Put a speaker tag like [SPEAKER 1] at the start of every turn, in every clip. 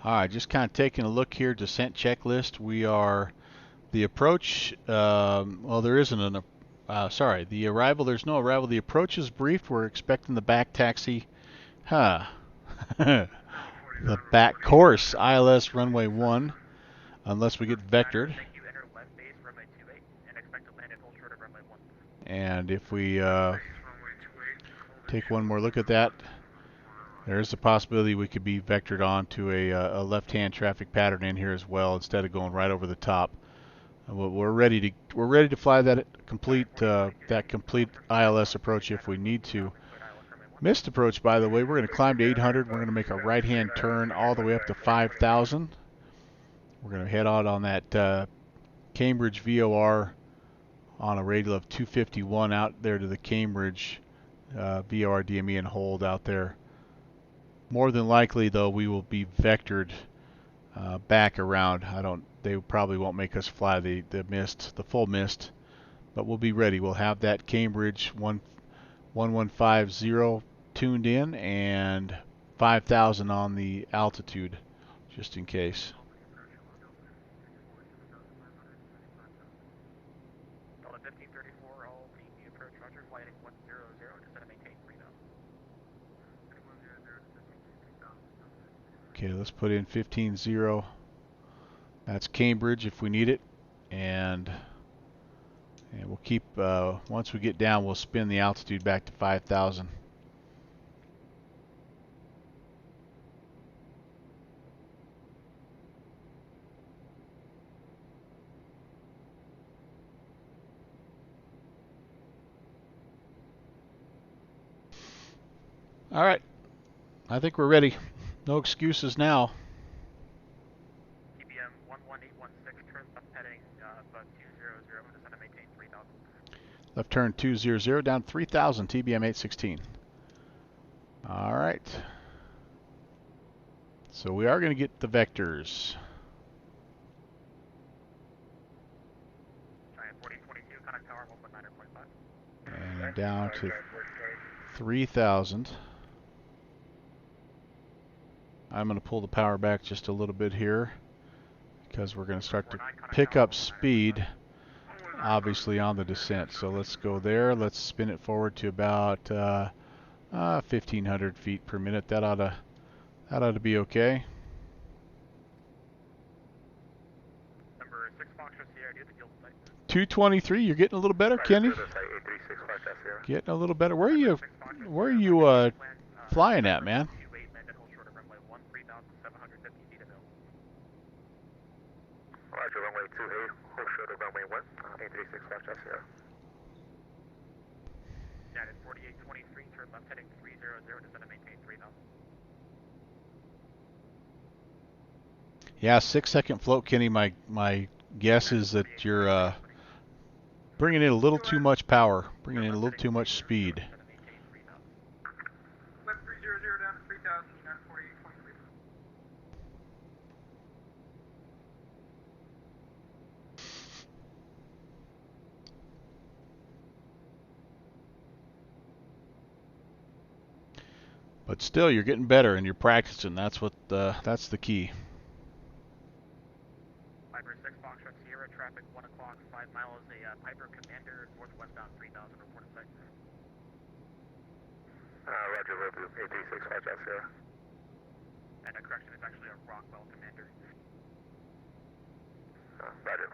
[SPEAKER 1] All right, just kind of taking a look here, descent checklist. We are the approach. Well, there isn't an. Sorry, the arrival. There's no arrival. The approach is briefed. We're expecting the back taxi. Huh. The back course, ILS runway 1, unless we get vectored. And if we take one more look at that, there is a possibility we could be vectored onto a left-hand traffic pattern in here as well, instead of going right over the top. We're ready to fly that complete ILS approach if we need to. Missed approach, by the way. We're going to climb to 800. We're going to make a right-hand turn all the way up to 5,000. We're going to head out on that Cambridge VOR on a radial of 251 out there to the Cambridge VOR DME and hold out there. More than likely, though, we will be vectored back around. They probably won't make us fly the full mist, but we'll be ready. We'll have that Cambridge 1150 tuned in and 5,000 on the altitude, just in case. Okay, let's put in 15-0. That's Cambridge if we need it, and we'll keep. Once we get down, we'll spin the altitude back to 5,000. All right, I think we're ready. No excuses now.
[SPEAKER 2] TBM 11816, turn left heading above 200, descend and maintain 3000.
[SPEAKER 1] Left turn 200 down 3000, TBM 816. All right. So we are going to get the vectors.
[SPEAKER 2] Giant 4022, contact tower 1.9.5.
[SPEAKER 1] And down to 3000. I'm going to pull the power back just a little bit here because we're going to start to pick up speed, obviously, on the descent. So let's go there. Let's spin it forward to about 1,500 feet per minute. That ought to be okay.
[SPEAKER 2] Number 6 Foxtrot Sierra, do the yield site.
[SPEAKER 1] 223. You're getting a little better, Kenny. Getting a little better. Where are you flying at, man?
[SPEAKER 2] Roger, runway 28, hold short of runway 1, 836 Foxtrot Sierra. United 4823, turn left heading 300, descend and maintain 3000.
[SPEAKER 1] Yeah, 6-second float, Kenny. My guess is that you're bringing in a little too much power, bringing in a little too much speed.
[SPEAKER 2] Left 300 down to 3000, United 4823.
[SPEAKER 1] But still, you're getting better and you're practicing. That's the key.
[SPEAKER 2] Piper 6 Foxtrot Sierra, traffic 1 o'clock, 5 miles, a Piper Commander, northwestbound 3000, reported site. Roger, Rover 836 Foxtrot Sierra. And a correction, it's actually a Rockwell Commander. Roger.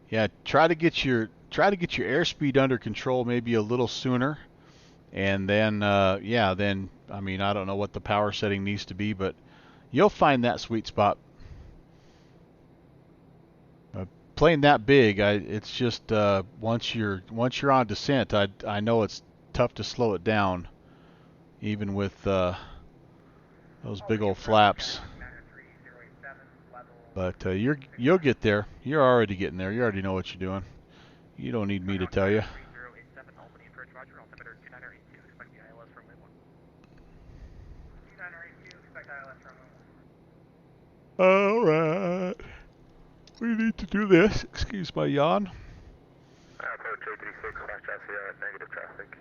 [SPEAKER 1] Yeah, try to get your airspeed under control maybe a little sooner, and then then I mean, I don't know what the power setting needs to be, but you'll find that sweet spot. Playing that big, it's just once you're on descent, I know it's tough to slow it down, even with those big old flaps. But you'll get there. You're already getting there. You already know what you're doing. You don't need me to tell you. We need to do this. Excuse my yawn.
[SPEAKER 2] Approach 836, flash traffic, negative traffic.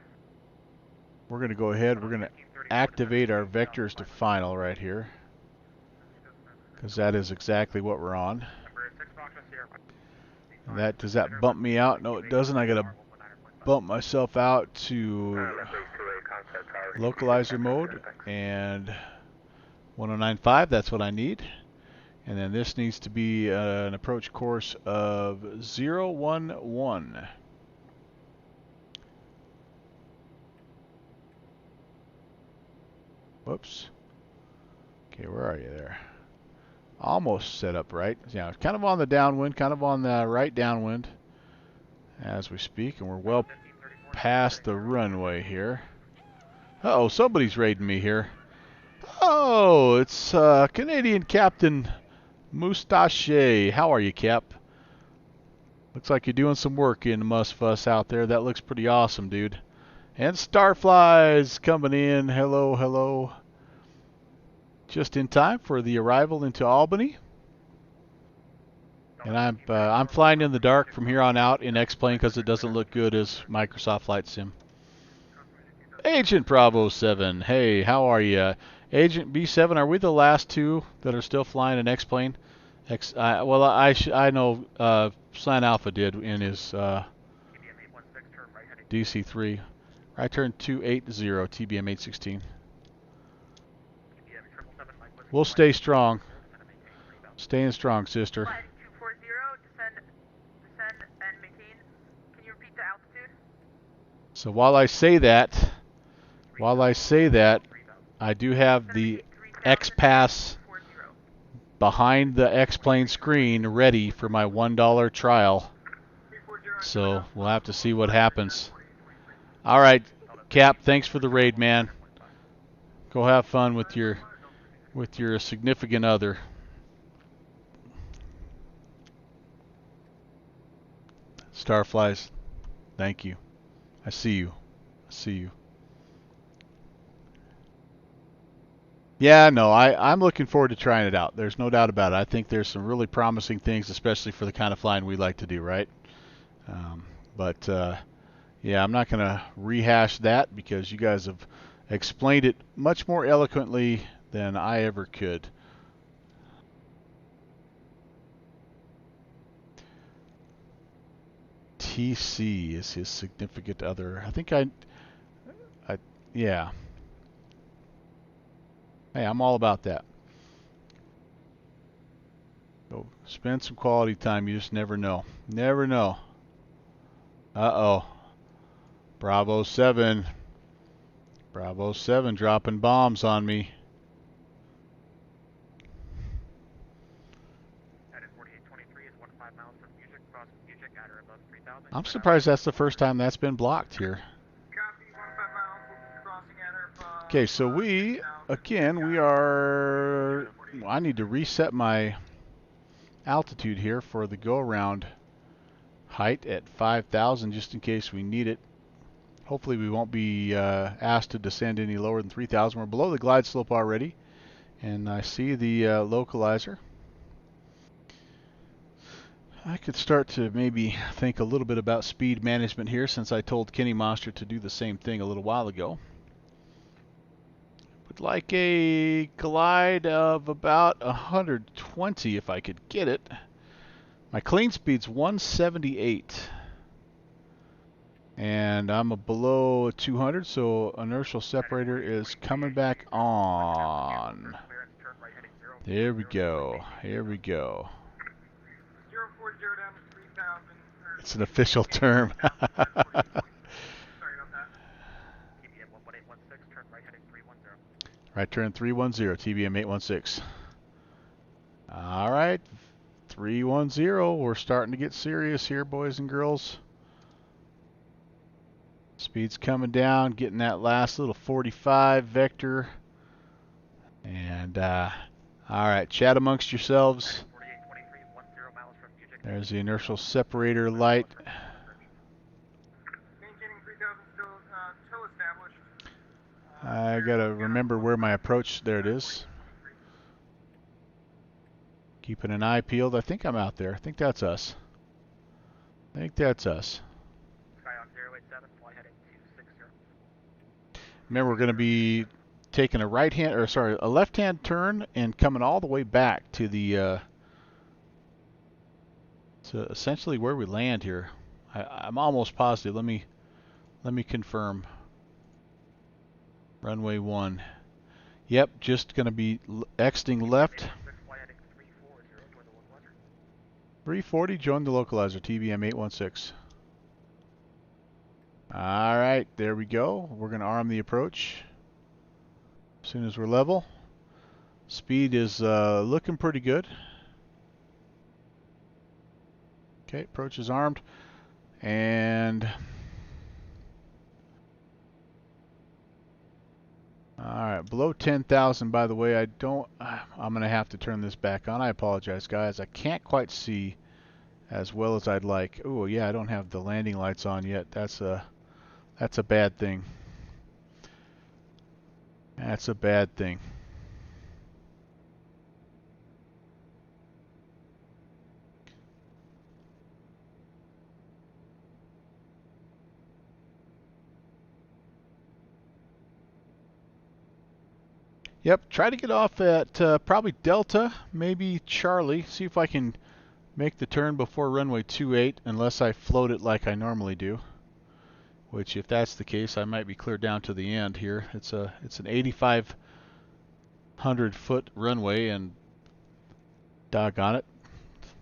[SPEAKER 1] We're going to go ahead. We're going to activate our vectors to final right here, because that is exactly what we're on. And that, does that bump me out? No, it doesn't. I got to bump myself out to localizer mode and 1095. That's what I need. And then this needs to be an approach course of 011. Whoops. Okay, where are you there? Almost set up right. Yeah, kind of on the downwind, kind of on the right downwind as we speak, and we're well past the runway here. Uh-oh, somebody's raiding me here. Oh, it's Canadian Captain Moustache. How are you, Cap? Looks like you're doing some work in Musfuss out there. That looks pretty awesome, dude. And Starfly's coming in. Hello, hello. Just in time for the arrival into Albany. And I'm flying in the dark from here on out in X-Plane because it doesn't look good as Microsoft Flight Sim. Agent Bravo 7, hey, how are you? Agent B7, are we the last two that are still flying an X-Plane? Well, I know Slant Alpha did in his DC3. Right turn 280, TBM 816. We'll stay strong. Staying strong, sister.
[SPEAKER 2] Flight 240, descend and maintain. Can you repeat the altitude?
[SPEAKER 1] So while I say that, I do have the X-Pass behind the X-Plane screen ready for my $1 trial. So we'll have to see what happens. All right, Cap, thanks for the raid, man. Go have fun with your significant other. Starflies, thank you. I see you. I see you. Yeah, no, I'm looking forward to trying it out. There's no doubt about it. I think there's some really promising things, especially for the kind of flying we like to do, right? But yeah, I'm not going to rehash that because you guys have explained it much more eloquently than I ever could. TC is his significant other. I think yeah. Hey, I'm all about that. Go spend some quality time. You just never know. Never know. Uh-oh. Bravo 7. Bravo 7 dropping bombs on me. I'm surprised that's the first time that's been blocked here. Okay, so we are... I need to reset my altitude here for the go-around height at 5,000 just in case we need it. Hopefully we won't be asked to descend any lower than 3,000. We're below the glide slope already, and I see the localizer. I could start to maybe think a little bit about speed management here since I told Kenny Monster to do the same thing a little while ago. Would like a glide of about 120 if I could get it. My clean speed's 178. And I'm below 200, so inertial separator is coming back on. There we go. Here we go. It's an official term. Right turn 310, TBM 816. All right, 310. We're starting to get serious here, boys and girls. Speed's coming down, getting that last little 45 vector. And, all right, chat amongst yourselves. There's the inertial separator light. I gotta remember where my approach, there it is. Keeping an eye peeled. I think I'm out there. I think that's us. I think that's us.
[SPEAKER 2] Sky on 087, fly heading 260.
[SPEAKER 1] Remember, we're going to be taking a a left-hand turn and coming all the way back to the to essentially where we land here. I'm almost positive. Let me confirm. Runway 1. Yep, just going to be exiting left. 340, join the localizer, TBM 816. All right, there we go. We're going to arm the approach as soon as we're level. Speed is looking pretty good. Okay, approach is armed. And all right, below 10,000, by the way, I'm going to have to turn this back on. I apologize, guys. I can't quite see as well as I'd like. Oh, yeah, I don't have the landing lights on yet. That's a bad thing. That's a bad thing. Yep, try to get off at probably Delta, maybe Charlie. See if I can make the turn before runway 28, unless I float it like I normally do. Which, if that's the case, I might be clear down to the end here. It's an 8,500-foot runway, and doggone it,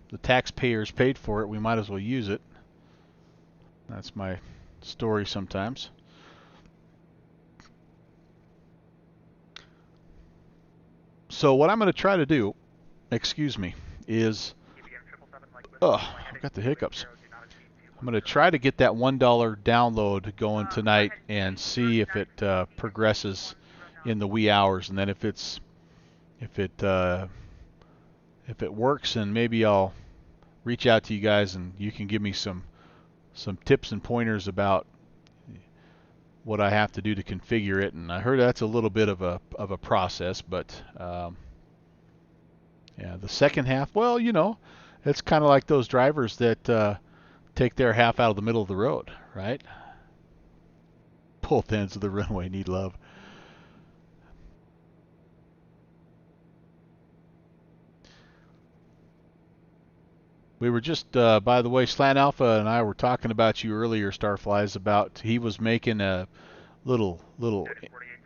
[SPEAKER 1] the taxpayers paid for it. We might as well use it. That's my story sometimes. So what I'm going to try to do, excuse me, is, I've got the hiccups. I'm going to try to get that $1 download going tonight and see if it progresses in the wee hours, and then if it works, and maybe I'll reach out to you guys and you can give me some tips and pointers about what I have to do to configure it. And I heard that's a little bit of a process, but yeah, the second half, well, you know, it's kind of like those drivers that take their half out of the middle of the road, right? Both ends of the runway need love. We were just, by the way, Slant Alpha and I were talking about you earlier, Starflies, about he was making a little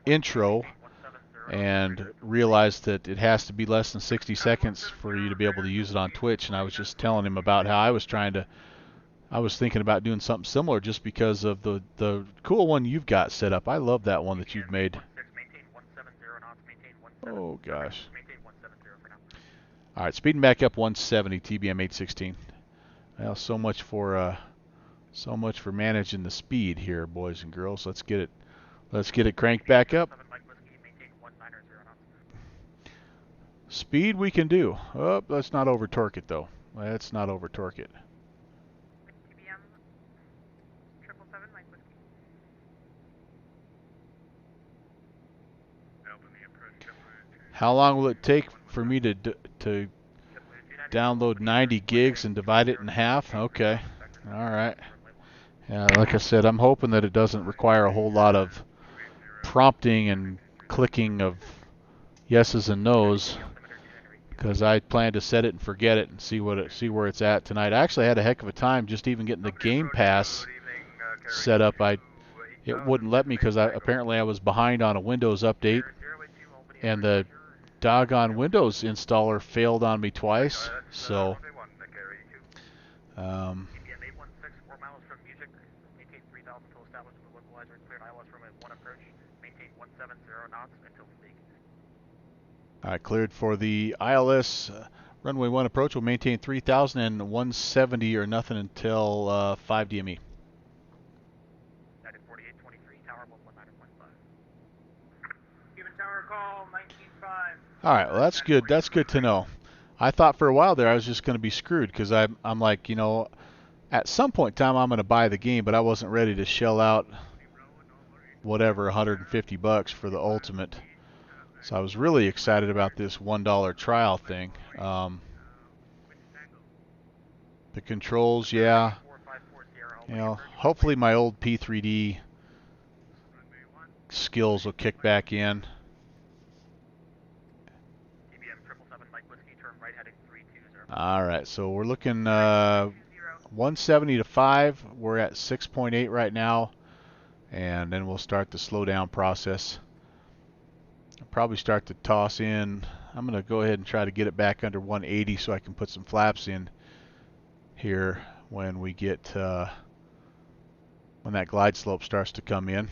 [SPEAKER 1] intro and realized that it has to be less than 60 seconds for you to be able to use it on Twitch. And I was just telling him about how I was thinking about doing something similar just because of the cool one you've got set up. I love that one that you've made. Oh gosh. All right, speeding back up 170, TBM 816. Well, so much for managing the speed here, boys and girls. Let's get it cranked back up. Speed we can do. Oh, let's not over torque it though. Let's not over torque it. How long will it take for me to download 90 gigs and divide it in half? Okay. All right. Yeah, like I said, I'm hoping that it doesn't require a whole lot of prompting and clicking of yeses and nos, because I plan to set it and forget it and see where it's at tonight. I actually had a heck of a time just even getting the Game Pass set up. It wouldn't let me because apparently I was behind on a Windows update, and the doggone Windows installer failed on me twice. So I cleared for the ILS runway 1 approach. Will maintain 3,000 and 170 or nothing until 5 DME. All right, well that's good. That's good to know. I thought for a while there I was just going to be screwed because I'm like, you know, at some point in time I'm going to buy the game, but I wasn't ready to shell out whatever 150 bucks for the ultimate. So I was really excited about this $1 trial thing. The controls, yeah.
[SPEAKER 2] 454 Sierra
[SPEAKER 1] You
[SPEAKER 2] Albany
[SPEAKER 1] know,
[SPEAKER 2] approach,
[SPEAKER 1] hopefully
[SPEAKER 2] runway
[SPEAKER 1] my old P3D
[SPEAKER 2] 1, runway 1,
[SPEAKER 1] skills will kick back in.
[SPEAKER 2] TBM 777 Mike Whiskey, turn right heading 320.
[SPEAKER 1] All right, so we're looking
[SPEAKER 2] 320.
[SPEAKER 1] 170 to 5. We're at 6.8 right now, and then we'll start the slow down process. I'll probably start to toss in. I'm going to go ahead and try to get it back under 180 so I can put some flaps in here when we get when that glide slope starts to come in.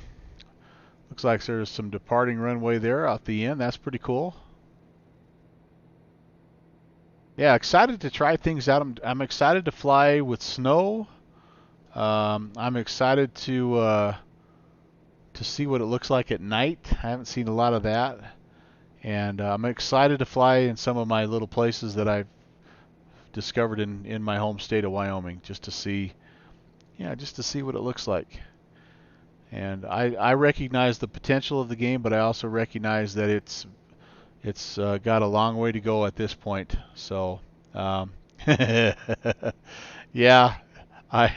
[SPEAKER 1] Looks like there's some departing runway there out the end. That's pretty cool. Yeah, excited to try things out. I'm excited to fly with snow. I'm excited to see what it looks like at night. I haven't seen a lot of that, and I'm excited to fly in some of my little places that I've discovered in my home state of Wyoming, just to see, yeah, just to see what it looks like. And I recognize the potential of the game, but I also recognize that it's got a long way to go at this point. So, um, yeah, I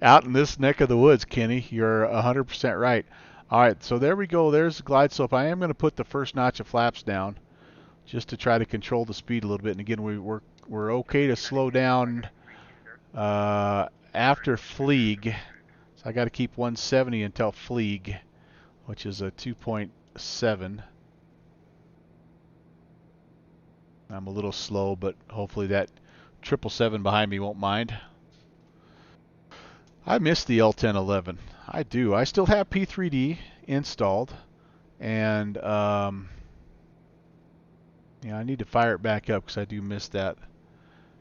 [SPEAKER 1] out in this neck of the woods, Kenny, you're 100% right. All right, so there we go. There's the glide slope. I am going to put the first notch of flaps down just to try to control the speed a little bit. And again, we're okay to slow down after Fleeg. So I got to keep 170 until Fleeg, which is a 2.7. I'm a little slow, but hopefully that 777 behind me won't mind. I miss the L1011. I do. I still have P3D installed, and yeah, I need to fire it back up because I do miss that.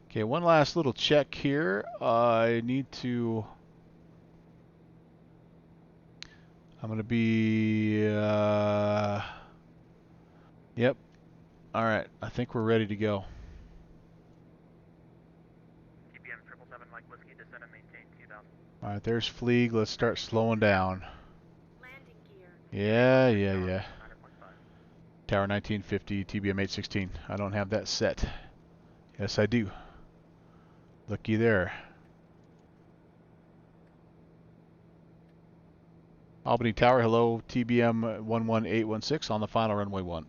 [SPEAKER 1] Okay, one last little check here. I need to. I'm gonna be. Yep. All right. I think we're ready to go.
[SPEAKER 2] TBM 777 Mike Whiskey, descend and maintain 2000.
[SPEAKER 1] All right. There's Fleeg. Let's start slowing down.
[SPEAKER 3] Landing gear.
[SPEAKER 1] Yeah, yeah,
[SPEAKER 2] Tower
[SPEAKER 1] yeah.
[SPEAKER 2] 9.5.
[SPEAKER 1] Tower 1950, TBM 816. I don't have that set. Yes, I do. Looky there. Albany Tower, hello, TBM 11816 on the final runway 1.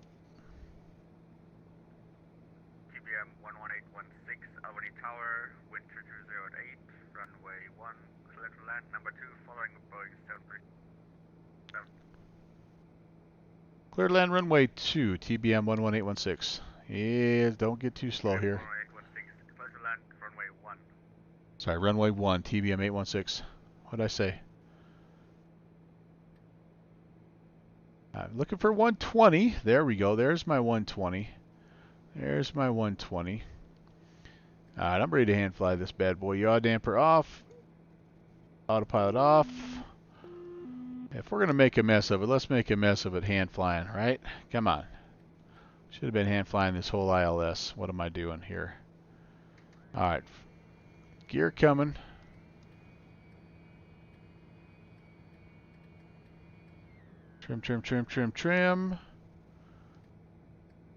[SPEAKER 2] TBM 11816, Albany Tower, wind 220 at 8, runway 1, clear to land, number 2, following Boeing 737.
[SPEAKER 1] Clear to land runway 2, TBM 11816. Yeah, don't get too slow
[SPEAKER 2] TBM
[SPEAKER 1] here.
[SPEAKER 2] 11816, clear to land, runway 1.
[SPEAKER 1] Sorry, runway 1, TBM 816. What did I say? I'm looking for 120. There we go. There's my 120. There's my 120. All right, I'm ready to hand fly this bad boy. Yaw damper off. Autopilot off. If we're going to make a mess of it, let's make a mess of it hand flying, right? Come on. Should have been hand flying this whole ILS. What am I doing here? All right. Gear coming. Trim, trim, trim, trim, trim.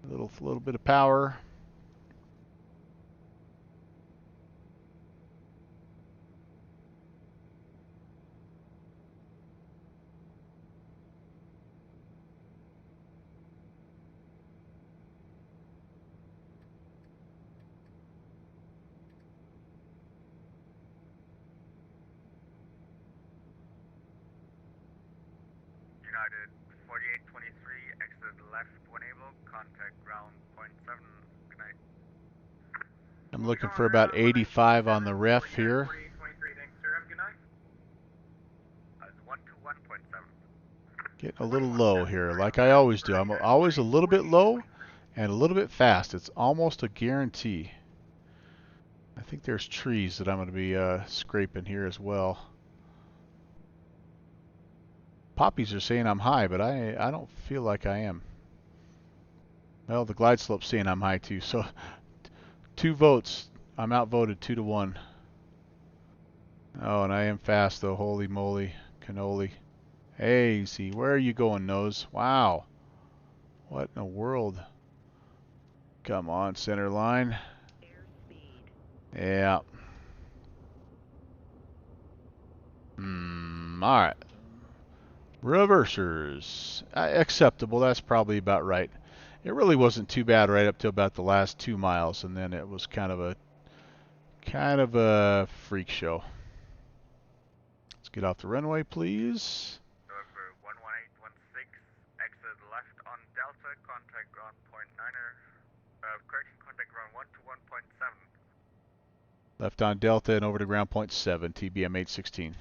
[SPEAKER 1] A little bit of power.
[SPEAKER 2] United 4823, exit left when able, contact ground 0.7, good night.
[SPEAKER 1] I'm looking for about 85 on the ref here.
[SPEAKER 2] 4823, thanks sir, have a good night. 121.7.
[SPEAKER 1] Getting a little low here, like I always do. I'm always a little bit low and a little bit fast. It's almost a guarantee. I think there's trees that I'm going to be scraping here as well. Poppies are saying I'm high, but I don't feel like I am. Well, the glide slope's saying I'm high too. So 2 votes. I'm outvoted 2-1. Oh, and I am fast though. Holy moly, cannoli. Hey, see, where are you going, nose? Wow. What in the world? Come on, center line. Yeah. All right. Reversers. Acceptable. That's probably about right. It really wasn't too bad right up to about the last 2 miles, and then it was kind of a freak show. Let's get off the runway, please.
[SPEAKER 2] November 11816, exit left on Delta, contact ground point 9er, correction, contact ground 1 to 1.7.
[SPEAKER 1] Left on Delta and over to ground point 7, TBM 816.